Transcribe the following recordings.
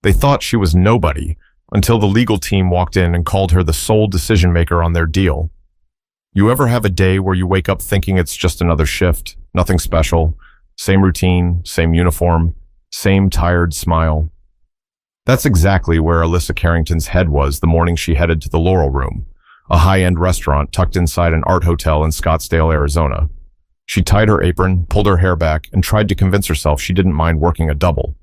They thought she was nobody until the legal team walked in and called her the sole decision maker on their deal. You ever have a day where you wake up thinking it's just another shift, nothing special, same routine, same uniform, same tired smile? That's exactly where Alyssa Carrington's head was the morning she headed to the Laurel Room, a high-end restaurant tucked inside an art hotel in Scottsdale, Arizona. She tied her apron, pulled her hair back, and tried to convince herself she didn't mind working a double.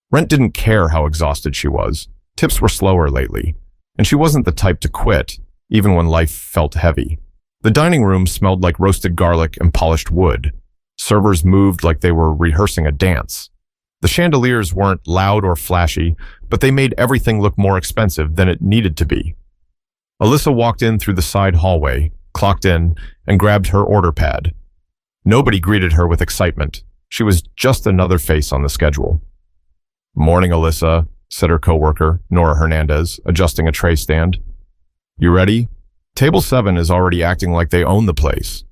Rent didn't care how exhausted she was. Tips were slower lately, and she wasn't the type to quit, even when life felt heavy. The dining room smelled like roasted garlic and polished wood. Servers moved like they were rehearsing a dance. The chandeliers weren't loud or flashy, but they made everything look more expensive than it needed to be. Alyssa walked in through the side hallway, clocked in, and grabbed her order pad. Nobody greeted her with excitement. She was just another face on the schedule. "Morning, Alyssa," said her coworker, Nora Hernandez, adjusting a tray stand. "You ready? Table 7 is already acting like they own the place."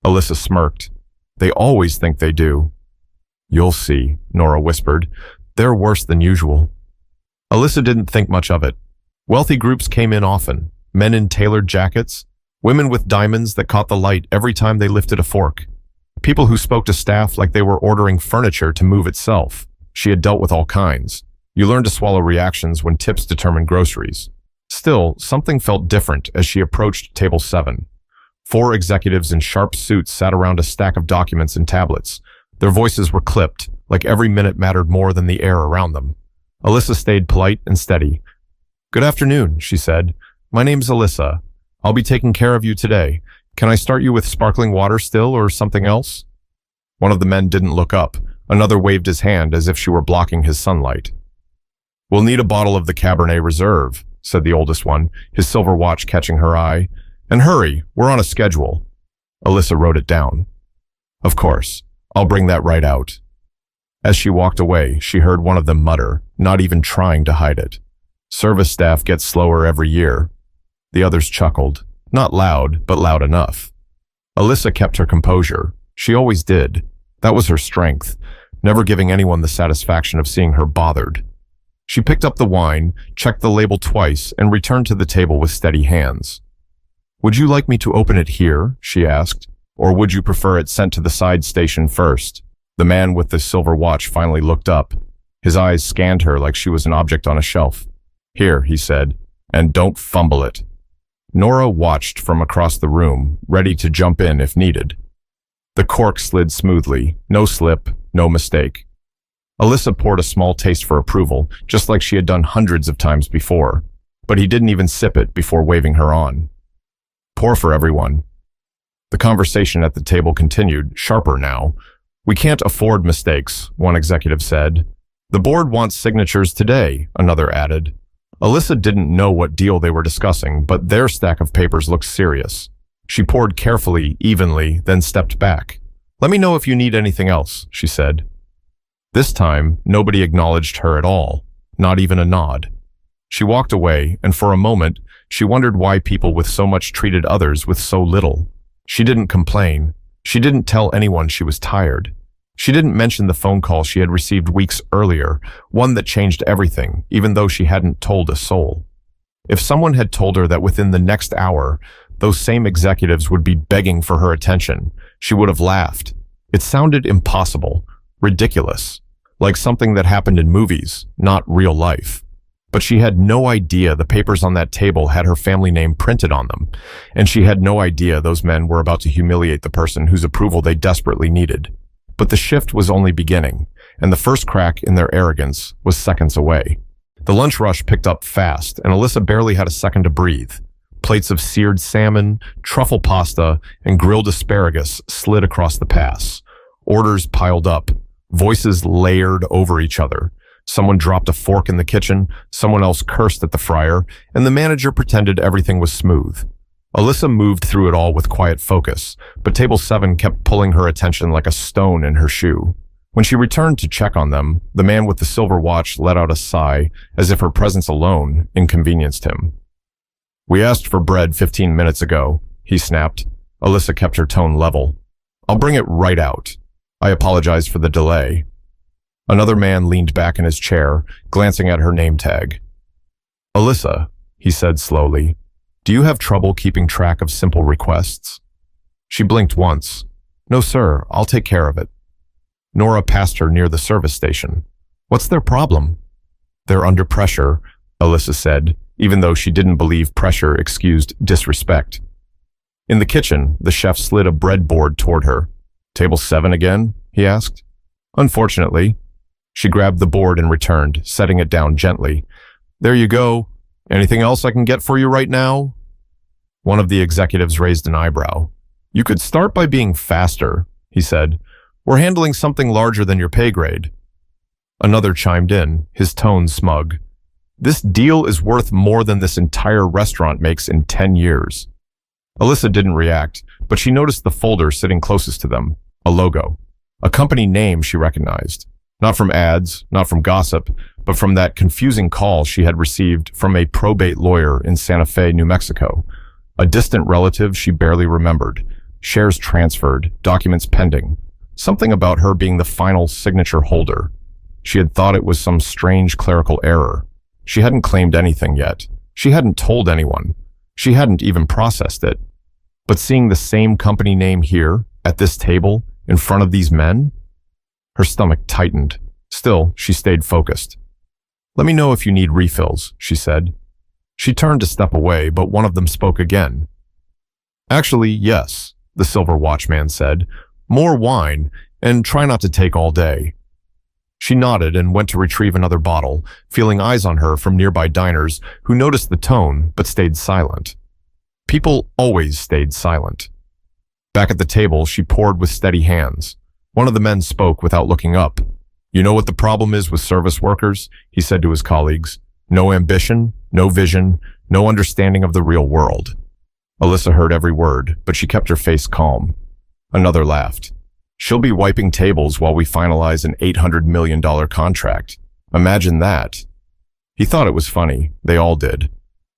Alyssa smirked. "They always think they do." "You'll see," Nora whispered. "They're worse than usual." Alyssa didn't think much of it. Wealthy groups came in often, men in tailored jackets, women with diamonds that caught the light every time they lifted a fork, people who spoke to staff like they were ordering furniture to move itself. She had dealt with all kinds. You learn to swallow reactions when tips determine groceries. Still, something felt different as she approached table 7. 4 executives in sharp suits sat around a stack of documents and tablets. Their voices were clipped, like every minute mattered more than the air around them. Alyssa stayed polite and steady. "Good afternoon," she said. "My name's Alyssa. I'll be taking care of you today. Can I start you with sparkling water still or something else?" One of the men didn't look up. Another waved his hand as if she were blocking his sunlight. "We'll need a bottle of the Cabernet Reserve," said the oldest one, his silver watch catching her eye. "And hurry, we're on a schedule." Alyssa wrote it down. "Of course, I'll bring that right out." As she walked away, she heard one of them mutter, not even trying to hide it. "Service staff gets slower every year." The others chuckled, not loud, but loud enough. Alyssa kept her composure. She always did. That was her strength, never giving anyone the satisfaction of seeing her bothered. She picked up the wine, checked the label twice, and returned to the table with steady hands. "Would you like me to open it here?" she asked. "Or would you prefer it sent to the side station first?" The man with the silver watch finally looked up. His eyes scanned her like she was an object on a shelf. "Here," he said, "and don't fumble it." Nora watched from across the room, ready to jump in if needed. The cork slid smoothly, no slip, no mistake. Alyssa poured a small taste for approval, just like she had done hundreds of times before, but he didn't even sip it before waving her on. "Pour for everyone." The conversation at the table continued, sharper now. "We can't afford mistakes," one executive said. "The board wants signatures today," another added. Alyssa didn't know what deal they were discussing, but their stack of papers looked serious. She poured carefully, evenly, then stepped back. "Let me know if you need anything else," she said. This time, nobody acknowledged her at all, not even a nod. She walked away, and for a moment, she wondered why people with so much treated others with so little. She didn't complain. She didn't tell anyone she was tired. She didn't mention the phone call she had received weeks earlier, one that changed everything, even though she hadn't told a soul. If someone had told her that within the next hour, those same executives would be begging for her attention, she would have laughed. It sounded impossible, ridiculous, like something that happened in movies, not real life. But she had no idea the papers on that table had her family name printed on them, and she had no idea those men were about to humiliate the person whose approval they desperately needed. But the shift was only beginning, and the first crack in their arrogance was seconds away. The lunch rush picked up fast, and Alyssa barely had a second to breathe. Plates of seared salmon, truffle pasta, and grilled asparagus slid across the pass. Orders piled up, voices layered over each other. Someone dropped a fork in the kitchen, someone else cursed at the fryer, and the manager pretended everything was smooth. Alyssa moved through it all with quiet focus, but table 7 kept pulling her attention like a stone in her shoe. When she returned to check on them, the man with the silver watch let out a sigh, as if her presence alone inconvenienced him. "We asked for bread 15 minutes ago," he snapped. Alyssa kept her tone level. "I'll bring it right out. I apologize for the delay." Another man leaned back in his chair, glancing at her name tag. "Alyssa," he said slowly, "do you have trouble keeping track of simple requests?" She blinked once. "No, sir, I'll take care of it." Nora passed her near the service station. "What's their problem?" "They're under pressure," Alyssa said, even though she didn't believe pressure excused disrespect. In the kitchen, the chef slid a breadboard toward her. "Table 7 again?" he asked. "Unfortunately." She grabbed the board and returned, setting it down gently. "There you go. Anything else I can get for you right now?" One of the executives raised an eyebrow. "You could start by being faster," he said. "We're handling something larger than your pay grade." Another chimed in, his tone smug. "This deal is worth more than this entire restaurant makes in 10 years. Alyssa didn't react, but she noticed the folder sitting closest to them, a logo, a company name she recognized. Not from ads, not from gossip, but from that confusing call she had received from a probate lawyer in Santa Fe, New Mexico. A distant relative she barely remembered. Shares transferred, documents pending. Something about her being the final signature holder. She had thought it was some strange clerical error. She hadn't claimed anything yet. She hadn't told anyone. She hadn't even processed it. But seeing the same company name here, at this table, in front of these men? Her stomach tightened. Still, she stayed focused. "Let me know if you need refills," she said. She turned to step away, but one of them spoke again. "Actually, yes," the silver watchman said. "More wine, and try not to take all day." She nodded and went to retrieve another bottle, feeling eyes on her from nearby diners who noticed the tone but stayed silent. People always stayed silent. Back at the table, she poured with steady hands. One of the men spoke without looking up. "You know what the problem is with service workers?" he said to his colleagues. "No ambition, no vision, no understanding of the real world." Alyssa heard every word, but she kept her face calm. Another laughed. "She'll be wiping tables while we finalize an $800 million contract. Imagine that." He thought it was funny. They all did.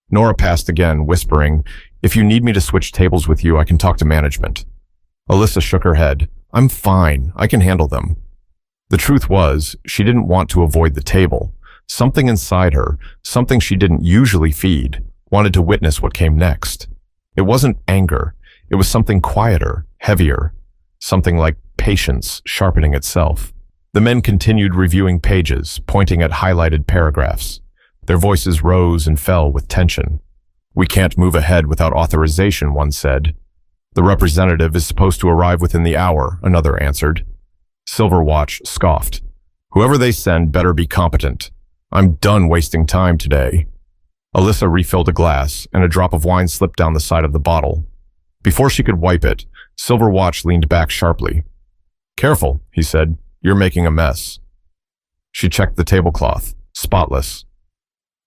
Nora passed again, whispering, "If you need me to switch tables with you, I can talk to management." Alyssa shook her head. "I'm fine. I can handle them." The truth was, she didn't want to avoid the table. Something inside her, something she didn't usually feed, wanted to witness what came next. It wasn't anger. It was something quieter, heavier. Something like patience sharpening itself. The men continued reviewing pages, pointing at highlighted paragraphs. Their voices rose and fell with tension. "We can't move ahead without authorization," one said. "The representative is supposed to arrive within the hour," another answered. Silverwatch scoffed. "Whoever they send better be competent. I'm done wasting time today." Alyssa refilled a glass, and a drop of wine slipped down the side of the bottle. Before she could wipe it, Silverwatch leaned back sharply. "Careful," he said. "You're making a mess." She checked the tablecloth, spotless.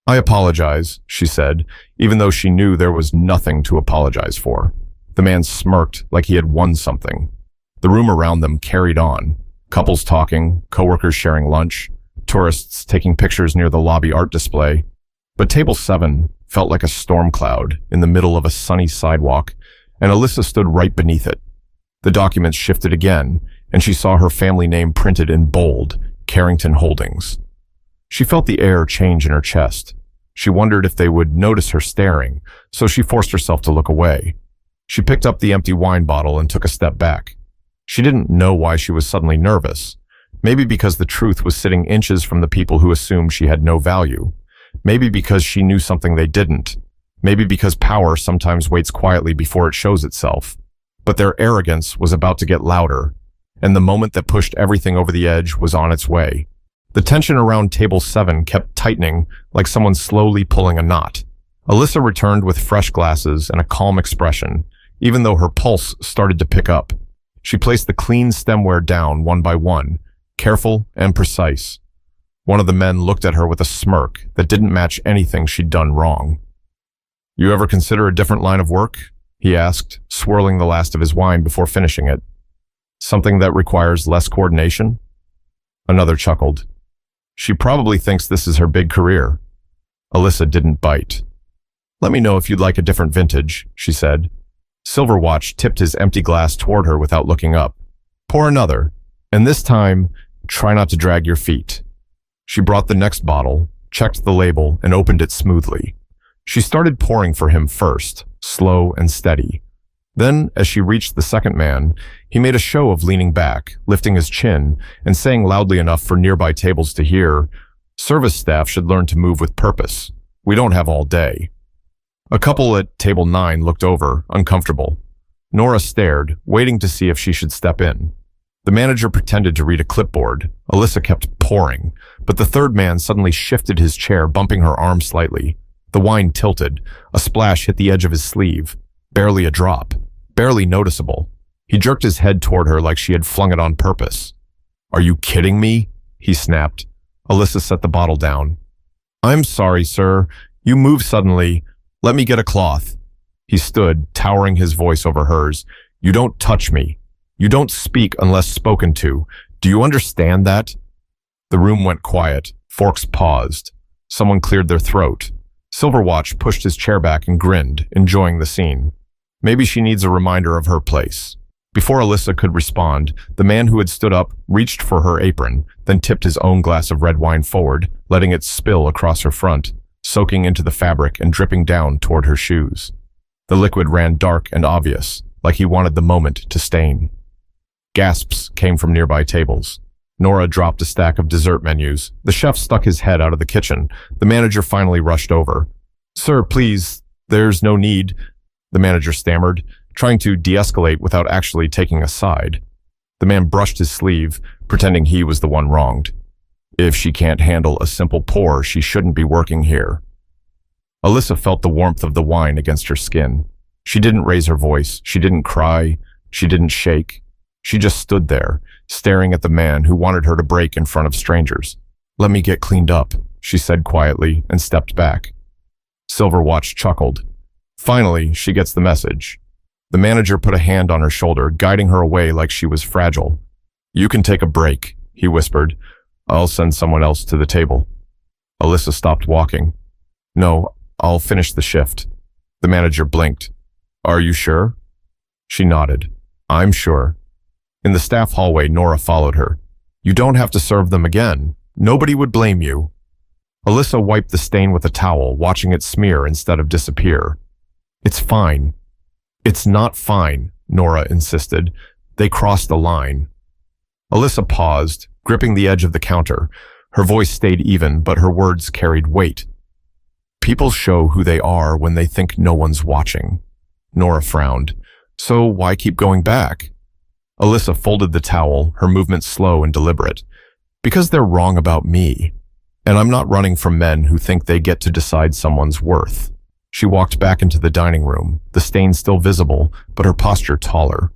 "I apologize," she said, even though she knew there was nothing to apologize for. The man smirked like he had won something. The room around them carried on. Couples talking, coworkers sharing lunch, tourists taking pictures near the lobby art display. But table 7 felt like a storm cloud in the middle of a sunny sidewalk, and Alyssa stood right beneath it. The documents shifted again, and she saw her family name printed in bold, Carrington Holdings. She felt the air change in her chest. She wondered if they would notice her staring, so she forced herself to look away. She picked up the empty wine bottle and took a step back. She didn't know why she was suddenly nervous. Maybe because the truth was sitting inches from the people who assumed she had no value. Maybe because she knew something they didn't. Maybe because power sometimes waits quietly before it shows itself. But their arrogance was about to get louder, and the moment that pushed everything over the edge was on its way. The tension around table 7 kept tightening like someone slowly pulling a knot. Alyssa returned with fresh glasses and a calm expression, even though her pulse started to pick up. She placed the clean stemware down one by one, careful and precise. One of the men looked at her with a smirk that didn't match anything she'd done wrong. "You ever consider a different line of work?" he asked, swirling the last of his wine before finishing it. "Something that requires less coordination?" Another chuckled. "She probably thinks this is her big career." Alyssa didn't bite. "Let me know if you'd like a different vintage," she said. Silverwatch tipped his empty glass toward her without looking up. "Pour another, and this time, Try not to drag your feet. She brought the next bottle, checked the label, and opened it smoothly. She started pouring for him first, slow and steady. Then, as she reached the second man, he made a show of leaning back, lifting his chin, and saying loudly enough for nearby tables to hear, "Service staff should learn to move with purpose. We don't have all day." A couple at table 9 looked over, uncomfortable. Nora stared, waiting to see if she should step in. The manager pretended to read a clipboard. Alyssa kept pouring, but the third man suddenly shifted his chair, bumping her arm slightly. The wine tilted. A splash hit the edge of his sleeve. Barely a drop. Barely noticeable. He jerked his head toward her like she had flung it on purpose. "Are you kidding me?" he snapped. Alyssa set the bottle down. "I'm sorry, sir. You moved suddenly. Let me get a cloth." He stood, towering his voice over hers. "You don't touch me. You don't speak unless spoken to. Do you understand that?" The room went quiet. Forks paused. Someone cleared their throat. Silverwatch pushed his chair back and grinned, enjoying the scene. Maybe she needs a reminder of her place. Before Alyssa could respond, the man who had stood up reached for her apron, then tipped his own glass of red wine forward, letting it spill across her front, soaking into the fabric and dripping down toward her shoes. The liquid ran dark and obvious, like he wanted the moment to stain. Gasps came from nearby tables. Nora dropped a stack of dessert menus. The chef stuck his head out of the kitchen. The manager finally rushed over. "Sir, please, there's no need," the manager stammered, trying to de-escalate without actually taking a side. The man brushed his sleeve, pretending he was the one wronged. "If she can't handle a simple pour, she shouldn't be working here." Alyssa felt the warmth of the wine against her skin. She didn't raise her voice. She didn't cry. She didn't shake. She just stood there, staring at the man who wanted her to break in front of strangers. "Let me get cleaned up," she said quietly and stepped back. Silverwatch chuckled. Finally, she gets the message. The manager put a hand on her shoulder, guiding her away like she was fragile. "You can take a break," he whispered. "I'll send someone else to the table." Alyssa stopped walking. "No, I'll finish the shift." The manager blinked. "Are you sure?" She nodded. "I'm sure." In the staff hallway, Nora followed her. "You don't have to serve them again. Nobody would blame you." Alyssa wiped the stain with a towel, watching it smear instead of disappear. "It's fine." "It's not fine," Nora insisted. "They crossed the line." Alyssa paused, gripping the edge of the counter. Her voice stayed even, but her words carried weight. "People show who they are when they think no one's watching." Nora frowned. "So why keep going back?" Alyssa folded the towel, her movements slow and deliberate. "Because they're wrong about me. And I'm not running from men who think they get to decide someone's worth." She walked back into the dining room, the stain still visible, but her posture taller.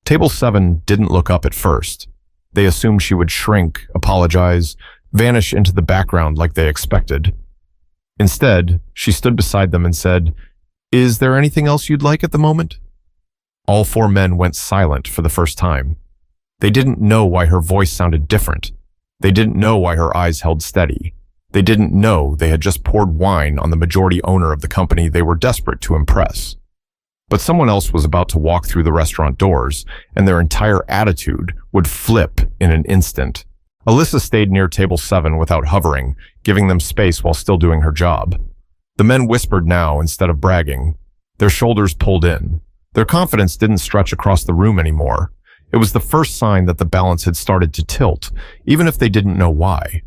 Table 7 didn't look up at first. They assumed she would shrink, apologize, vanish into the background like they expected. Instead, she stood beside them and said, "Is there anything else you'd like at the moment?" All 4 men went silent for the first time. They didn't know why her voice sounded different. They didn't know why her eyes held steady. They didn't know they had just poured wine on the majority owner of the company they were desperate to impress. But someone else was about to walk through the restaurant doors, and their entire attitude would flip in an instant. Alyssa stayed near table 7 without hovering, giving them space while still doing her job. The men whispered now instead of bragging. Their shoulders pulled in. Their confidence didn't stretch across the room anymore. It was the first sign that the balance had started to tilt, even if they didn't know why.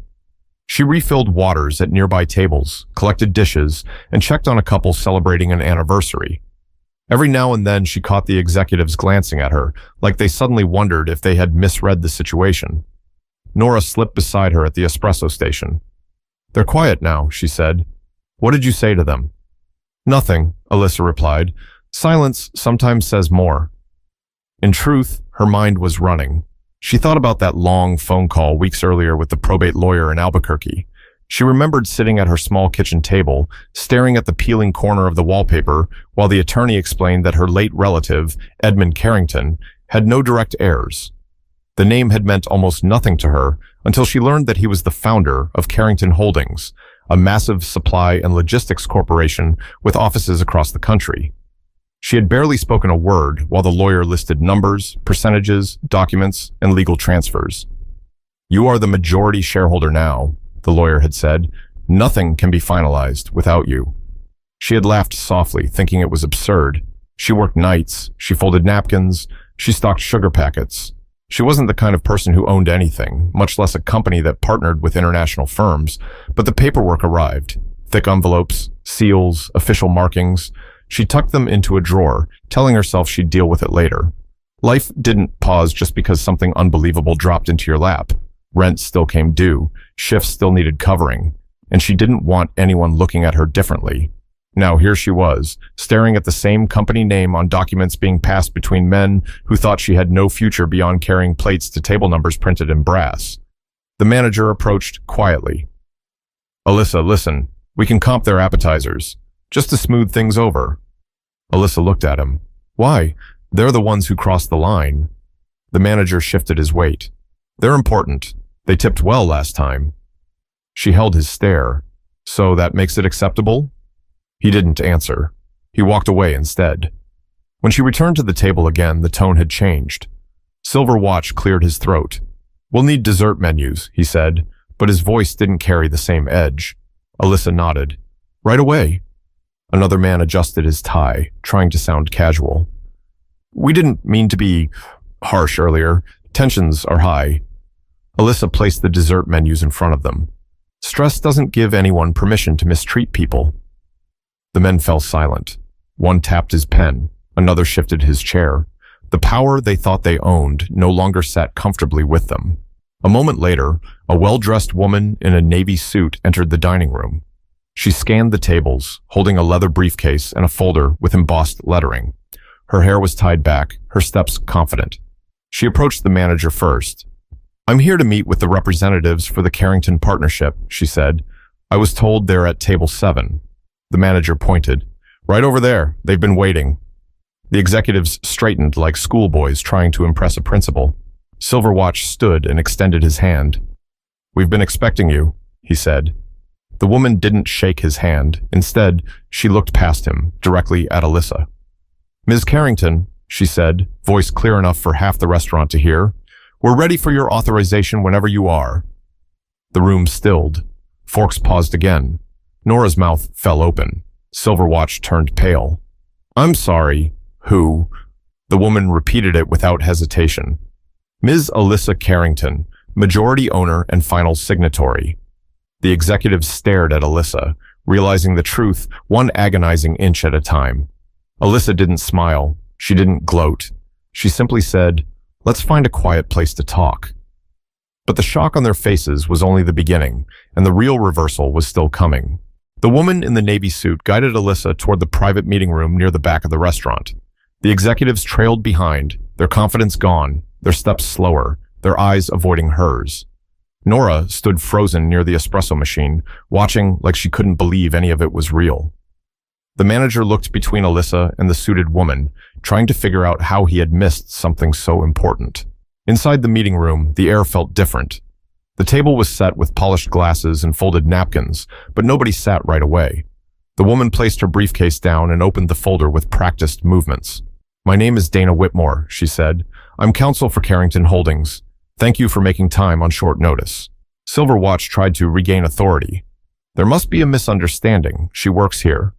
She refilled waters at nearby tables, collected dishes, and checked on a couple celebrating an anniversary. Every now and then she caught the executives glancing at her, like they suddenly wondered if they had misread the situation. Nora slipped beside her at the espresso station. "They're quiet now," she said. "What did you say to them?" "Nothing," Alyssa replied. "Silence sometimes says more." In truth, her mind was running. She thought about that long phone call weeks earlier with the probate lawyer in Albuquerque. She remembered sitting at her small kitchen table, staring at the peeling corner of the wallpaper while the attorney explained that her late relative, Edmund Carrington, had no direct heirs. The name had meant almost nothing to her until she learned that he was the founder of Carrington Holdings, a massive supply and logistics corporation with offices across the country. She had barely spoken a word while the lawyer listed numbers, percentages, documents, and legal transfers. You are the majority shareholder now, the lawyer had said. Nothing can be finalized without you. She had laughed softly, thinking it was absurd. She worked nights, she folded napkins, she stocked sugar packets. She wasn't the kind of person who owned anything, much less a company that partnered with international firms, but the paperwork arrived. Thick envelopes, seals, official markings. She tucked them into a drawer, telling herself she'd deal with it later. Life didn't pause just because something unbelievable dropped into your lap. Rent still came due, shifts still needed covering, and she didn't want anyone looking at her differently. Now here she was, staring at the same company name on documents being passed between men who thought she had no future beyond carrying plates to table numbers printed in brass. The manager approached quietly. Alyssa, listen, we can comp their appetizers, just to smooth things over. Alyssa looked at him. Why? They're the ones who crossed the line. The manager shifted his weight. They're important. They tipped well last time. She held his stare. So that makes it acceptable? He didn't answer. He walked away instead. When she returned to the table again, the tone had changed. Silver Watch cleared his throat. We'll need dessert menus, he said, but his voice didn't carry the same edge. Alyssa nodded. Right away. Another man adjusted his tie, trying to sound casual. We didn't mean to be harsh earlier. Tensions are high. Alyssa placed the dessert menus in front of them. Stress doesn't give anyone permission to mistreat people. The men fell silent. One tapped his pen. Another shifted his chair. The power they thought they owned no longer sat comfortably with them. A moment later, a well-dressed woman in a navy suit entered the dining room. She scanned the tables, holding a leather briefcase and a folder with embossed lettering. Her hair was tied back, her steps confident. She approached the manager first. I'm here to meet with the representatives for the Carrington Partnership, she said. I was told they're at table 7. The manager pointed. Right over there. They've been waiting. The executives straightened like schoolboys trying to impress a principal. Silver Watch stood and extended his hand. We've been expecting you, he said. The woman didn't shake his hand. Instead, she looked past him, directly at Alyssa. Ms. Carrington, she said, voice clear enough for half the restaurant to hear, we're ready for your authorization whenever you are. The room stilled. Forks paused again. Nora's mouth fell open. Silver Watch turned pale. I'm sorry. Who? The woman repeated it without hesitation. Ms. Alyssa Carrington, majority owner and final signatory. The executives stared at Alyssa, realizing the truth one agonizing inch at a time. Alyssa didn't smile. She didn't gloat. She simply said, let's find a quiet place to talk. But the shock on their faces was only the beginning, and the real reversal was still coming. The woman in the navy suit guided Alyssa toward the private meeting room near the back of the restaurant. The executives trailed behind, their confidence gone, their steps slower, their eyes avoiding hers. Nora stood frozen near the espresso machine, watching like she couldn't believe any of it was real. The manager looked between Alyssa and the suited woman, trying to figure out how he had missed something so important. Inside the meeting room, the air felt different. The table was set with polished glasses and folded napkins, but nobody sat right away. The woman placed her briefcase down and opened the folder with practiced movements. My name is Dana Whitmore, she said. I'm counsel for Carrington Holdings. Thank you for making time on short notice. Silver Watch tried to regain authority. There must be a misunderstanding. She works here.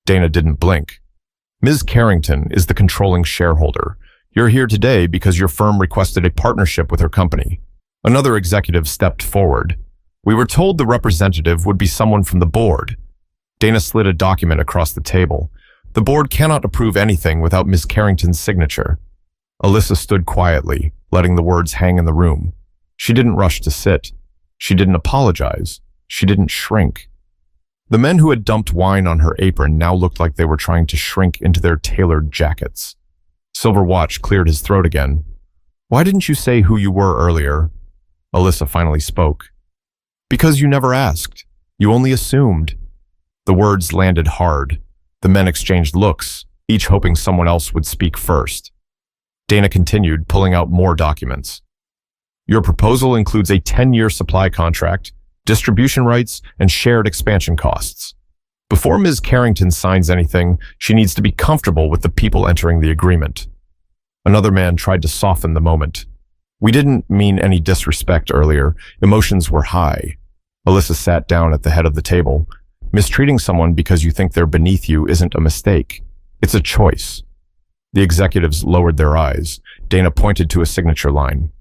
Dana didn't blink. Ms. Carrington is the controlling shareholder. You're here today because your firm requested a partnership with her company. Another executive stepped forward. We were told the representative would be someone from the board. Dana slid a document across the table. The board cannot approve anything without Ms. Carrington's signature. Alyssa stood quietly, letting the words hang in the room. She didn't rush to sit. She didn't apologize. She didn't shrink. The men who had dumped wine on her apron now looked like they were trying to shrink into their tailored jackets. Silver Watch cleared his throat again. Why didn't you say who you were earlier? Alyssa finally spoke. Because you never asked. You only assumed. The words landed hard. The men exchanged looks, each hoping someone else would speak first. Dana continued, pulling out more documents. Your proposal includes a 10-year supply contract, distribution rights, and shared expansion costs. Before Ms. Carrington signs anything, she needs to be comfortable with the people entering the agreement. Another man tried to soften the moment. We didn't mean any disrespect earlier. Emotions were high. Alyssa sat down at the head of the table. Mistreating someone because you think they're beneath you isn't a mistake. It's a choice. The executives lowered their eyes. Dana pointed to a signature line.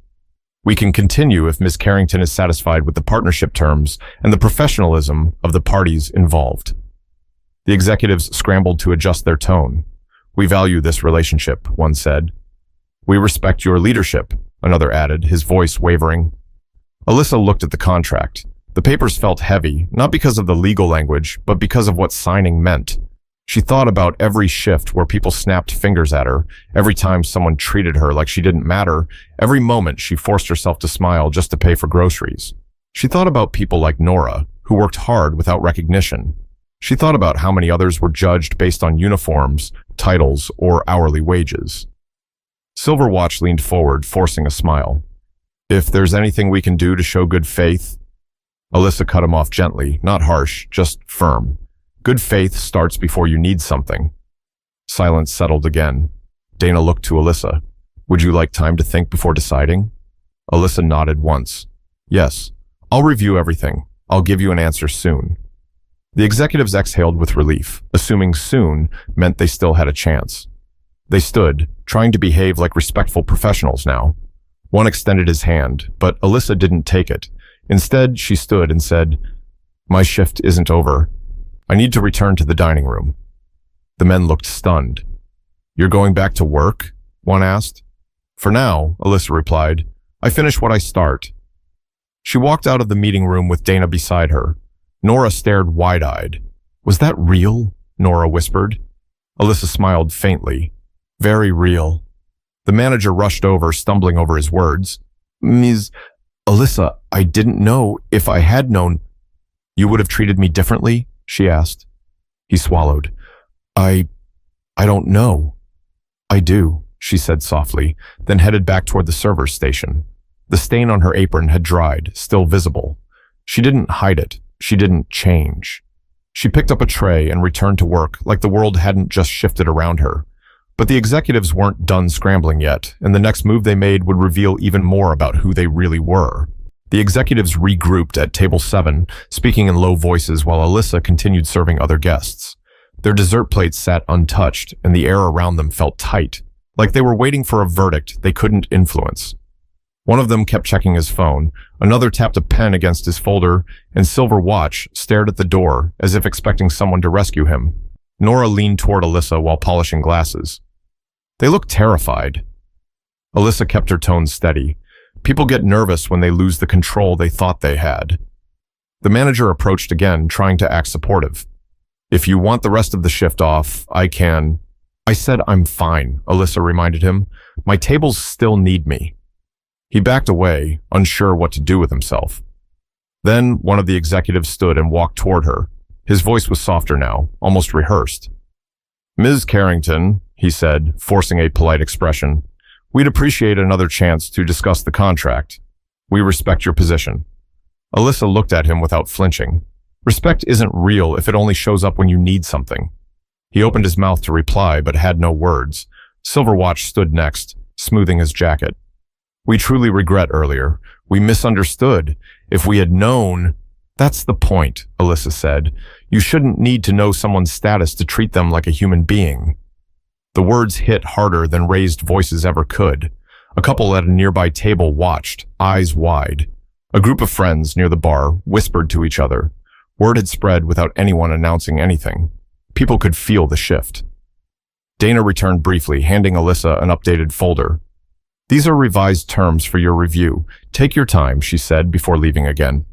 We can continue if Ms. Carrington is satisfied with the partnership terms and the professionalism of the parties involved. The executives scrambled to adjust their tone. We value this relationship, one said. We respect your leadership, another added, his voice wavering. Alyssa looked at the contract. The papers felt heavy, not because of the legal language, but because of what signing meant. She thought about every shift where people snapped fingers at her, every time someone treated her like she didn't matter, every moment she forced herself to smile just to pay for groceries. She thought about people like Nora, who worked hard without recognition. She thought about how many others were judged based on uniforms, titles, or hourly wages. Silverwatch leaned forward, forcing a smile. If there's anything we can do to show good faith... Alyssa cut him off gently, not harsh, just firm. Good faith starts before you need something. Silence settled again. Dana looked to Alyssa. Would you like time to think before deciding? Alyssa nodded once. Yes, I'll review everything. I'll give you an answer soon. The executives exhaled with relief, assuming soon meant they still had a chance. They stood, trying to behave like respectful professionals now. One extended his hand, but Alyssa didn't take it. Instead, she stood and said, My shift isn't over. I need to return to the dining room. The men looked stunned. You're going back to work? One asked. For now, Alyssa replied. I finish what I start. She walked out of the meeting room with Dana beside her. Nora stared wide-eyed. Was that real? Nora whispered. Alyssa smiled faintly. Very real. The manager rushed over, stumbling over his words. Ms. Alyssa, I didn't know. If I had known... You would have treated me differently? She asked. He swallowed. I don't know. I do, she said softly, then headed back toward the server's station. The stain on her apron had dried, still visible. She didn't hide it. She didn't change. She picked up a tray and returned to work like the world hadn't just shifted around her. But the executives weren't done scrambling yet, and the next move they made would reveal even more about who they really were. The executives regrouped at table 7, speaking in low voices while Alyssa continued serving other guests. Their dessert plates sat untouched, and the air around them felt tight, like they were waiting for a verdict they couldn't influence. One of them kept checking his phone, another tapped a pen against his folder, and Silverwatch stared at the door as if expecting someone to rescue him. Nora leaned toward Alyssa while polishing glasses. They looked terrified. Alyssa kept her tone steady. People get nervous when they lose the control they thought they had. The manager approached again, trying to act supportive. If you want the rest of the shift off, I can... I said I'm fine, Alyssa reminded him. My tables still need me. He backed away, unsure what to do with himself. Then one of the executives stood and walked toward her. His voice was softer now, almost rehearsed. Ms. Carrington, he said, forcing a polite expression, we'd appreciate another chance to discuss the contract. We respect your position. Alyssa looked at him without flinching. Respect isn't real if it only shows up when you need something. He opened his mouth to reply, but had no words. Silverwatch stood next, smoothing his jacket. We truly regret earlier. We misunderstood. If we had known... That's the point, Alyssa said. You shouldn't need to know someone's status to treat them like a human being. The words hit harder than raised voices ever could. A couple at a nearby table watched, eyes wide. A group of friends near the bar whispered to each other. Word had spread without anyone announcing anything. People could feel the shift. Dana returned briefly, handing Alyssa an updated folder. These are revised terms for your review. Take your time, she said before leaving again.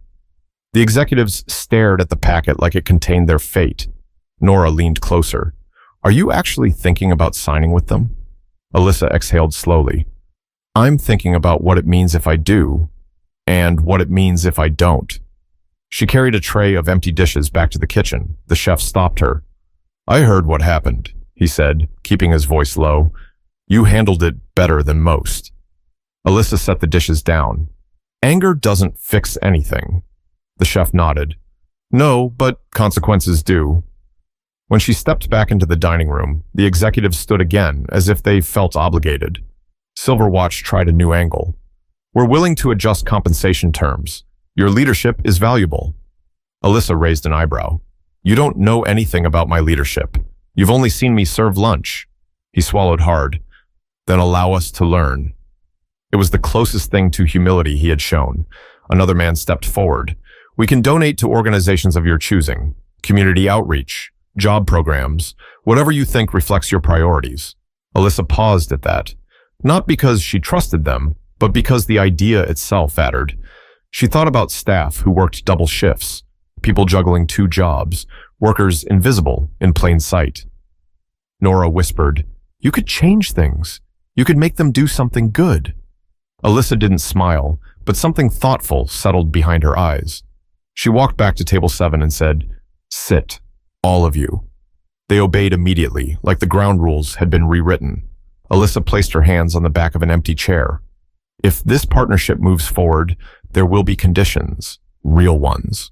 The executives stared at the packet like it contained their fate. Nora leaned closer. Are you actually thinking about signing with them? Alyssa exhaled slowly. I'm thinking about what it means if I do, and what it means if I don't. She carried a tray of empty dishes back to the kitchen. The chef stopped her. I heard what happened, he said, keeping his voice low. You handled it better than most. Alyssa set the dishes down. Anger doesn't fix anything. The chef nodded. No, but consequences do. When she stepped back into the dining room, the executives stood again, as if they felt obligated. Silverwatch tried a new angle. We're willing to adjust compensation terms. Your leadership is valuable. Alyssa raised an eyebrow. You don't know anything about my leadership. You've only seen me serve lunch. He swallowed hard. Then allow us to learn. It was the closest thing to humility he had shown. Another man stepped forward. We can donate to organizations of your choosing. Community outreach, job programs, whatever you think reflects your priorities. Alyssa paused at that. Not because she trusted them, but because the idea itself mattered. She thought about staff who worked double shifts, people juggling 2 jobs, workers invisible in plain sight. Nora whispered, "You could change things. You could make them do something good." Alyssa didn't smile, but something thoughtful settled behind her eyes. She walked back to table 7 and said, "Sit, all of you." They obeyed immediately, like the ground rules had been rewritten. Alyssa placed her hands on the back of an empty chair. If this partnership moves forward, there will be conditions, real ones.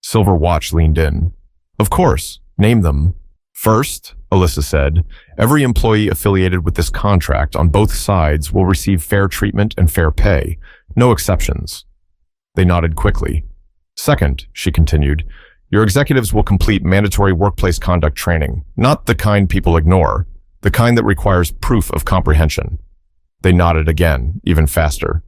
Silver Watch leaned in. Of course, name them. First, Alyssa said, every employee affiliated with this contract on both sides will receive fair treatment and fair pay, no exceptions. They nodded quickly. Second, she continued, your executives will complete mandatory workplace conduct training, not the kind people ignore, the kind that requires proof of comprehension. They nodded again, even faster.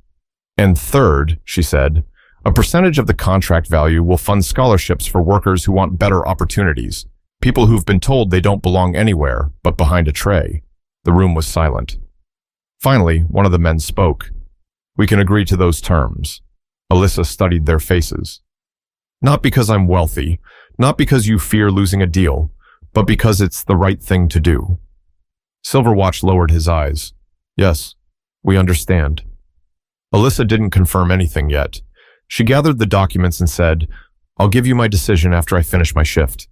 And third, she said, a percentage of the contract value will fund scholarships for workers who want better opportunities, people who've been told they don't belong anywhere but behind a tray. The room was silent. Finally, one of the men spoke. We can agree to those terms. Alyssa studied their faces. Not because I'm wealthy, not because you fear losing a deal, but because it's the right thing to do. Silverwatch lowered his eyes. Yes, we understand. Alyssa didn't confirm anything yet. She gathered the documents and said, I'll give you my decision after I finish my shift.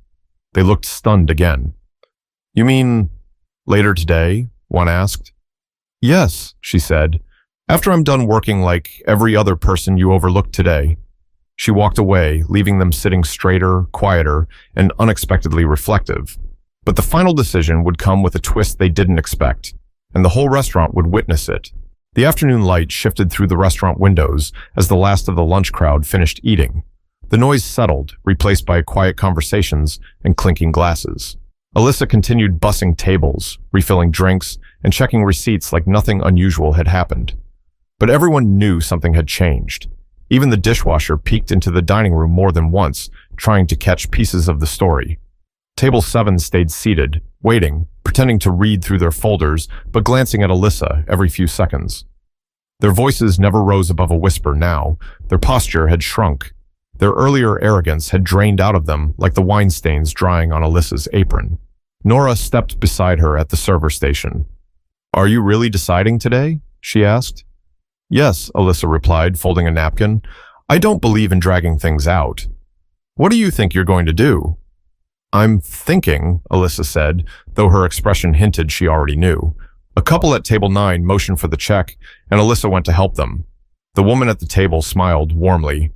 They looked stunned again. You mean later today? One asked. Yes, she said, after I'm done working like every other person you overlooked today. She walked away, leaving them sitting straighter, quieter, and unexpectedly reflective. But the final decision would come with a twist they didn't expect, and the whole restaurant would witness it. The afternoon light shifted through the restaurant windows as the last of the lunch crowd finished eating. The noise settled, replaced by quiet conversations and clinking glasses. Alyssa continued bussing tables, refilling drinks, and checking receipts like nothing unusual had happened. But everyone knew something had changed. Even the dishwasher peeked into the dining room more than once, trying to catch pieces of the story. Table 7 stayed seated, waiting, pretending to read through their folders, but glancing at Alyssa every few seconds. Their voices never rose above a whisper now. Their posture had shrunk. Their earlier arrogance had drained out of them like the wine stains drying on Alyssa's apron. Nora stepped beside her at the server station. Are you really deciding today? She asked. Yes, Alyssa replied, folding a napkin. I don't believe in dragging things out. What do you think you're going to do? I'm thinking, Alyssa said, though her expression hinted she already knew. A couple at table 9 motioned for the check, and Alyssa went to help them. The woman at the table smiled warmly.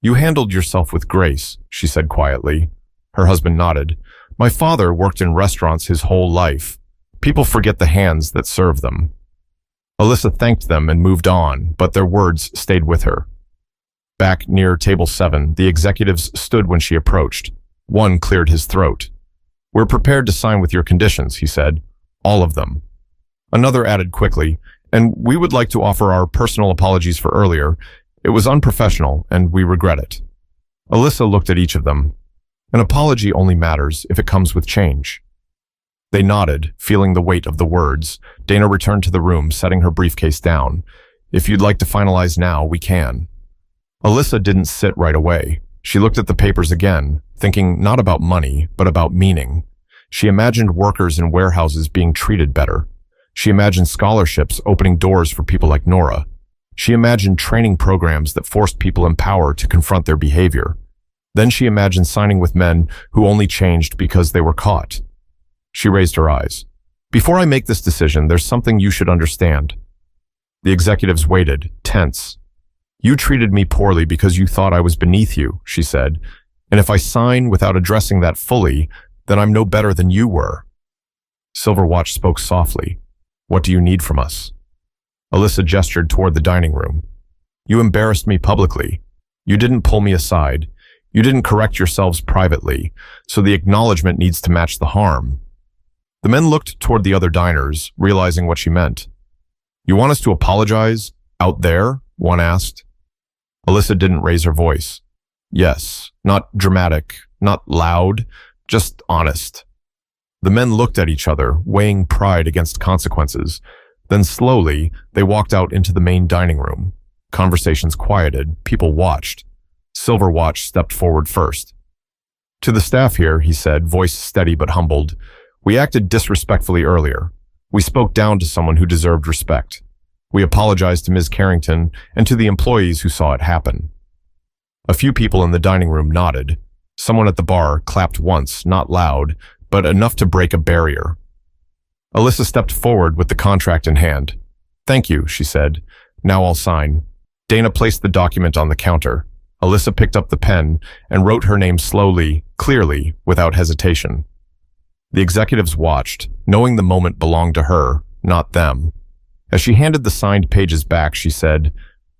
You handled yourself with grace, she said quietly. Her husband nodded. My father worked in restaurants his whole life. People forget the hands that serve them. Alyssa thanked them and moved on, but their words stayed with her. Back near table 7, the executives stood when she approached. One cleared his throat. We're prepared to sign with your conditions, he said. All of them. Another added quickly, and we would like to offer our personal apologies for earlier. It was unprofessional, and we regret it. Alyssa looked at each of them. An apology only matters if it comes with change. They nodded, feeling the weight of the words. Dana returned to the room, setting her briefcase down. If you'd like to finalize now, we can. Alyssa didn't sit right away. She looked at the papers again, thinking not about money, but about meaning. She imagined workers in warehouses being treated better. She imagined scholarships opening doors for people like Nora. She imagined training programs that forced people in power to confront their behavior. Then she imagined signing with men who only changed because they were caught. She raised her eyes. Before I make this decision, there's something you should understand. The executives waited, tense. You treated me poorly because you thought I was beneath you, she said. And if I sign without addressing that fully, then I'm no better than you were. Silverwatch spoke softly. What do you need from us? Alyssa gestured toward the dining room. You embarrassed me publicly. You didn't pull me aside. You didn't correct yourselves privately, so the acknowledgement needs to match the harm. The men looked toward the other diners, realizing what she meant. You want us to apologize? Out there? One asked. Alyssa didn't raise her voice. Yes, not dramatic, not loud, just honest. The men looked at each other, weighing pride against consequences. Then slowly, they walked out into the main dining room. Conversations quieted, people watched. Silverwatch stepped forward first. To the staff here, he said, voice steady but humbled, we acted disrespectfully earlier. We spoke down to someone who deserved respect. We apologized to Ms. Carrington and to the employees who saw it happen. A few people in the dining room nodded. Someone at the bar clapped once, not loud, but enough to break a barrier. Alyssa stepped forward with the contract in hand. Thank you, she said. Now I'll sign. Dana placed the document on the counter. Alyssa picked up the pen and wrote her name slowly, clearly, without hesitation. The executives watched, knowing the moment belonged to her, not them. As she handed the signed pages back, she said,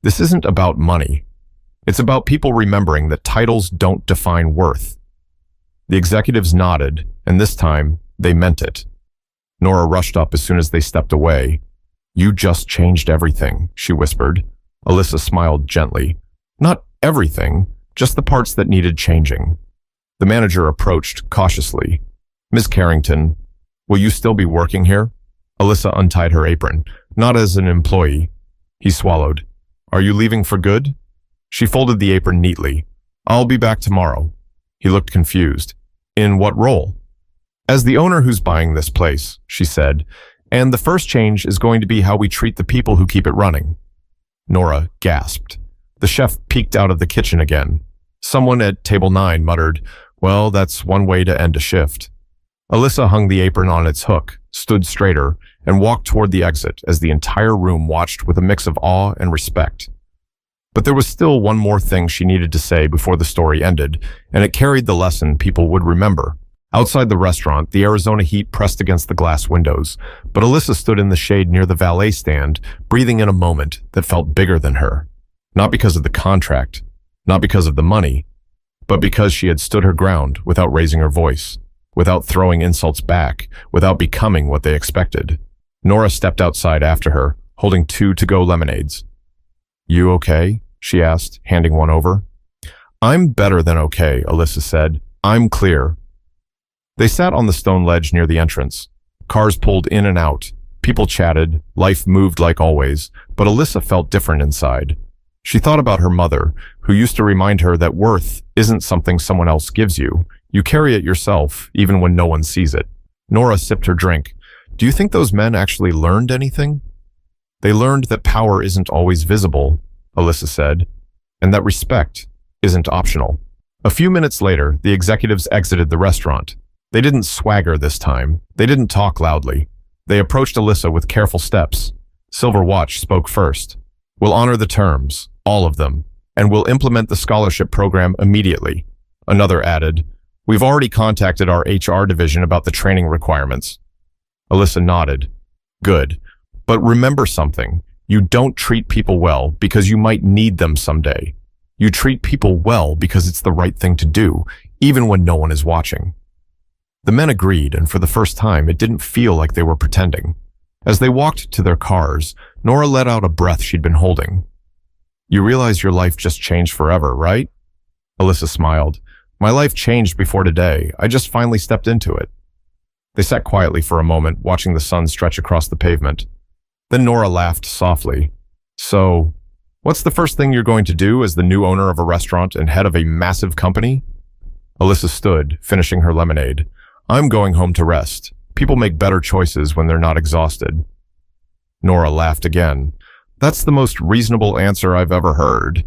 this isn't about money. It's about people remembering that titles don't define worth. The executives nodded, and this time, they meant it. Nora rushed up as soon as they stepped away. You just changed everything, she whispered. Alyssa smiled gently. Not everything, just the parts that needed changing. The manager approached cautiously. Ms. Carrington, will you still be working here? Alyssa untied her apron. Not as an employee. He swallowed. Are you leaving for good? She folded the apron neatly. I'll be back tomorrow. He looked confused. In what role? As the owner who's buying this place, she said, and the first change is going to be how we treat the people who keep it running. Nora gasped. The chef peeked out of the kitchen again. Someone at table 9 muttered, well, that's one way to end a shift. Alyssa hung the apron on its hook, stood straighter, and walked toward the exit as the entire room watched with a mix of awe and respect. But there was still one more thing she needed to say before the story ended, and it carried the lesson people would remember. Outside the restaurant, the Arizona heat pressed against the glass windows, but Alyssa stood in the shade near the valet stand, breathing in a moment that felt bigger than her. Not because of the contract, not because of the money, but because she had stood her ground without raising her voice, without throwing insults back, without becoming what they expected. Nora stepped outside after her, holding 2 to-go lemonades. You okay? She asked, handing one over. I'm better than okay, Alyssa said. I'm clear. They sat on the stone ledge near the entrance. Cars pulled in and out. People chatted. Life moved like always, but Alyssa felt different inside. She thought about her mother, who used to remind her that worth isn't something someone else gives you. You carry it yourself, even when no one sees it. Nora sipped her drink. Do you think those men actually learned anything? They learned that power isn't always visible, Alyssa said, and that respect isn't optional. A few minutes later, the executives exited the restaurant. They didn't swagger this time. They didn't talk loudly. They approached Alyssa with careful steps. Silverwatch spoke first. We'll honor the terms, all of them, and we'll implement the scholarship program immediately. Another added, we've already contacted our HR division about the training requirements. Alyssa nodded. Good. But remember something. You don't treat people well because you might need them someday. You treat people well because it's the right thing to do, even when no one is watching. The men agreed, and for the first time, it didn't feel like they were pretending. As they walked to their cars, Nora let out a breath she'd been holding. You realize your life just changed forever, right? Alyssa smiled. My life changed before today. I just finally stepped into it. They sat quietly for a moment, watching the sun stretch across the pavement. Then Nora laughed softly. So, what's the first thing you're going to do as the new owner of a restaurant and head of a massive company? Alyssa stood, finishing her lemonade. I'm going home to rest. People make better choices when they're not exhausted. Nora laughed again. That's the most reasonable answer I've ever heard.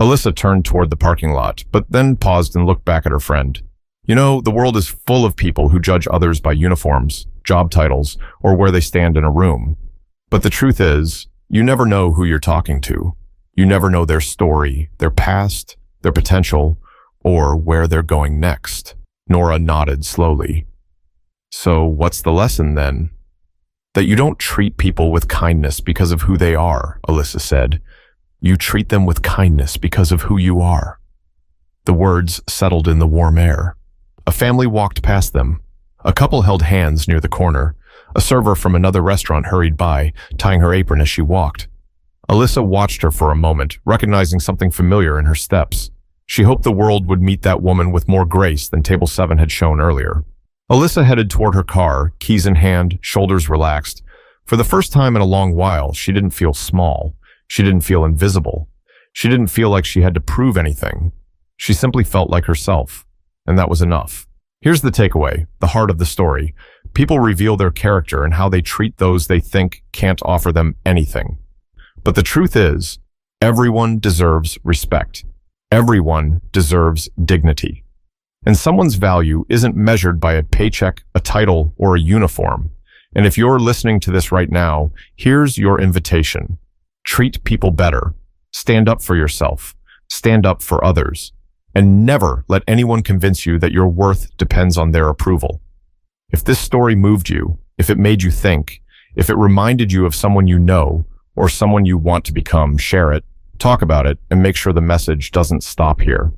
Alyssa turned toward the parking lot, but then paused and looked back at her friend. You know, the world is full of people who judge others by uniforms, job titles, or where they stand in a room. But the truth is, you never know who you're talking to. You never know their story, their past, their potential, or where they're going next. Nora nodded slowly. So what's the lesson then? That you don't treat people with kindness because of who they are, Alyssa said. You treat them with kindness because of who you are. The words settled in the warm air. A family walked past them. A couple held hands near the corner. A server from another restaurant hurried by, tying her apron as she walked. Alyssa watched her for a moment, recognizing something familiar in her steps. She hoped the world would meet that woman with more grace than Table 7 had shown earlier. Alyssa headed toward her car, keys in hand, shoulders relaxed. For the first time in a long while, she didn't feel small. She didn't feel invisible. She didn't feel like she had to prove anything. She simply felt like herself, and that was enough. Here's the takeaway, the heart of the story. People reveal their character and how they treat those they think can't offer them anything. But the truth is, everyone deserves respect. Everyone deserves dignity. And someone's value isn't measured by a paycheck, a title, or a uniform. And if you're listening to this right now, here's your invitation. Treat people better. Stand up for yourself. Stand up for others. And never let anyone convince you that your worth depends on their approval. If this story moved you, if it made you think, if it reminded you of someone you know or someone you want to become, share it, talk about it, and make sure the message doesn't stop here.